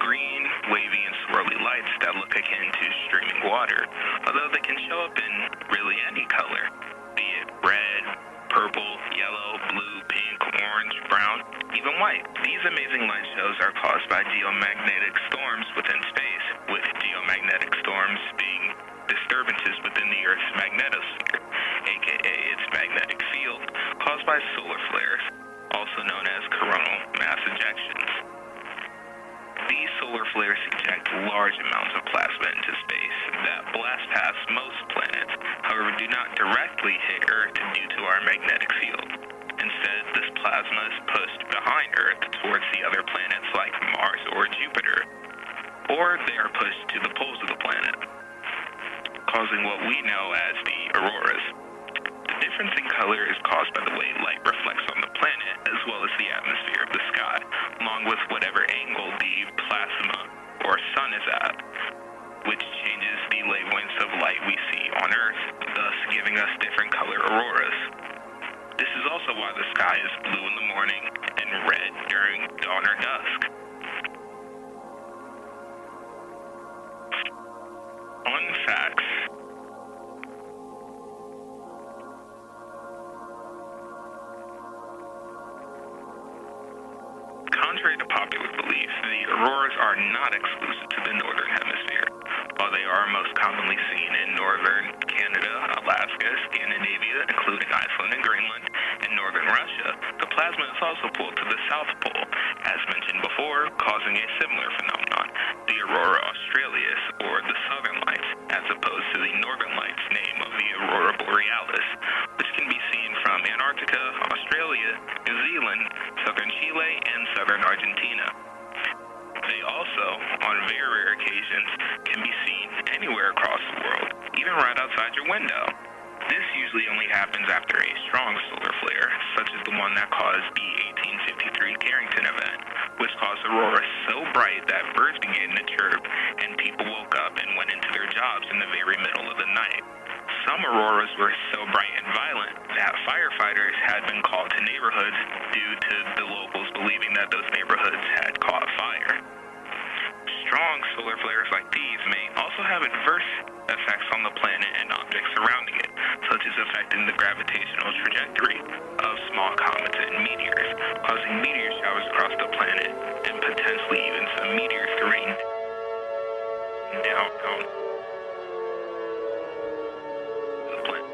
green, wavy, and swirly lights that look akin to streaming water, although they can show up in really any color, be it red, purple, yellow, blue, pink, orange, brown, even white. These amazing light shows are caused by geomagnetic storms within space, with geomagnetic storms being disturbances within the Earth's magnetosphere, aka its magnetic field, caused by solar flares, also known as coronal mass ejections. These solar flares eject large amounts of plasma into space that blast past most planets, however do not directly hit Earth due to our magnetic field. Instead, this plasma is pushed behind Earth towards the other planets like Mars or Jupiter, or they are pushed to the poles of the planet, causing what we know as the auroras. The difference in color is caused by the way light reflects on the planet as well as the atmosphere of the sky, along with whatever angle the plasma or sun is at, which changes the wavelengths of light we see on Earth, thus giving us different color auroras. This is also why the sky is blue in the morning and red during dawn or dusk. Fun facts. Contrary to popular belief, the auroras are not exclusive to the northern hemisphere. While they are most commonly seen in northern Canada, Alaska, Scandinavia, including Iceland and Greenland, and northern Russia, the plasma is also pulled to the South Pole, as mentioned before, causing a similar phenomenon, the aurora australis, or the southern lights, as opposed to the northern lights name of the aurora borealis, which can be seen from Antarctica, Australia, New Zealand, southern Chile, and southern Argentina. They also, on very rare occasions, can be seen anywhere across the world, even right outside your window. This usually only happens after a strong solar flare, such as the one that caused the 1853 Carrington event, which caused auroras so bright that birds began to chirp and people woke up and went into their jobs in the very middle of the night. Some auroras were so bright and violent that firefighters had been called to neighborhoods due to the locals believing that those neighborhoods had caught fire. Strong solar flares like these may also have adverse effects on the planet and objects surrounding it, such as affecting the gravitational trajectory of small comets and meteors, causing meteor showers across the planet, and potentially even some meteors to rain down on the planet.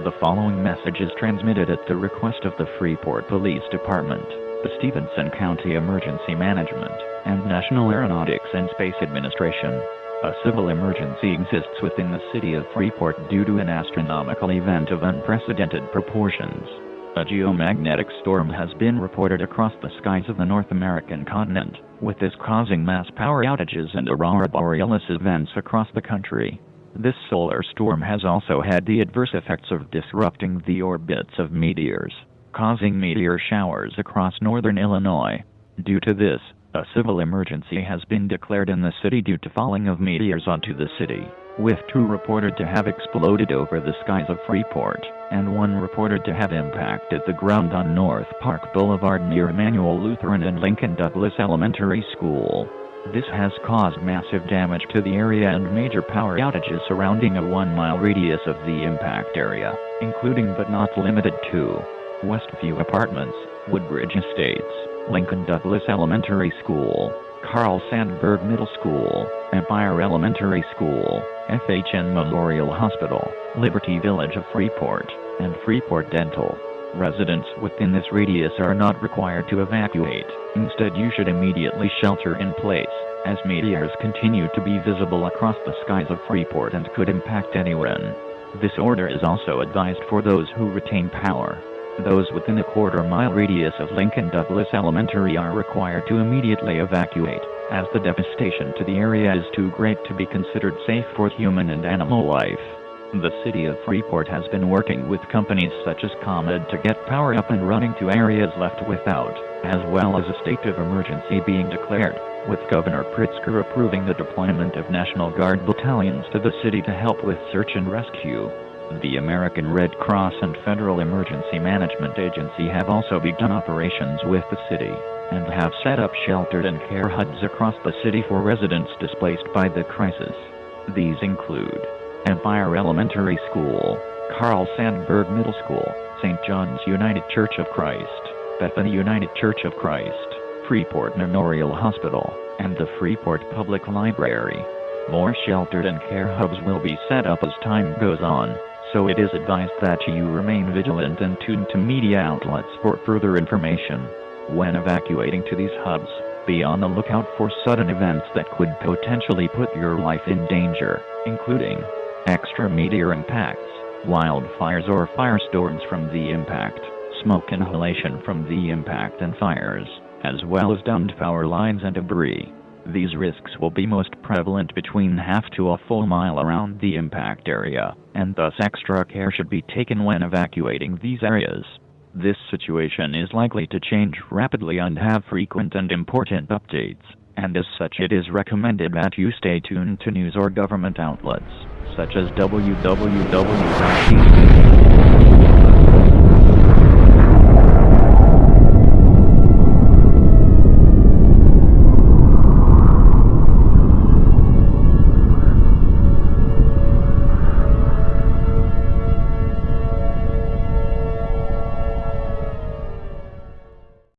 The following message is transmitted at the request of the Freeport Police Department, the Stevenson County Emergency Management, and National Aeronautics and Space Administration. A civil emergency exists within the city of Freeport due to an astronomical event of unprecedented proportions. A geomagnetic storm has been reported across the skies of the North American continent, with this causing mass power outages and aurora borealis events across the country. This solar storm has also had the adverse effects of disrupting the orbits of meteors, causing meteor showers across northern Illinois. Due to this, a civil emergency has been declared in the city due to falling of meteors onto the city, with 2 reported to have exploded over the skies of Freeport, and 1 reported to have impacted the ground on North Park Boulevard near Emmanuel Lutheran and Lincoln Douglas Elementary School. This has caused massive damage to the area and major power outages surrounding a 1-mile radius of the impact area, including but not limited to Westview Apartments, Woodbridge Estates, Lincoln Douglas Elementary School, Carl Sandburg Middle School, Empire Elementary School, FHN Memorial Hospital, Liberty Village of Freeport, and Freeport Dental. Residents within this radius are not required to evacuate. Instead, you should immediately shelter in place, as meteors continue to be visible across the skies of Freeport and could impact anyone. This order is also advised for those who retain power. Those within a quarter-mile radius of Lincoln Douglas Elementary are required to immediately evacuate, as the devastation to the area is too great to be considered safe for human and animal life. The city of Freeport has been working with companies such as ComEd to get power up and running to areas left without, as well as a state of emergency being declared, with Governor Pritzker approving the deployment of National Guard battalions to the city to help with search and rescue. The American Red Cross and Federal Emergency Management Agency have also begun operations with the city, and have set up sheltered and care hubs across the city for residents displaced by the crisis. These include Empire Elementary School, Carl Sandburg Middle School, St. John's United Church of Christ, Bethany United Church of Christ, Freeport Memorial Hospital, and the Freeport Public Library. More sheltered and care hubs will be set up as time goes on, so it is advised that you remain vigilant and tuned to media outlets for further information. When evacuating to these hubs, be on the lookout for sudden events that could potentially put your life in danger, including extrameteor impacts, wildfires or firestorms from the impact, smoke inhalation from the impact and fires, as well as downed power lines and debris. These risks will be most prevalent between half to a full mile around the impact area, and thus extra care should be taken when evacuating these areas. This situation is likely to change rapidly and have frequent and important updates, and as such it is recommended that you stay tuned to news or government outlets, such as www.pc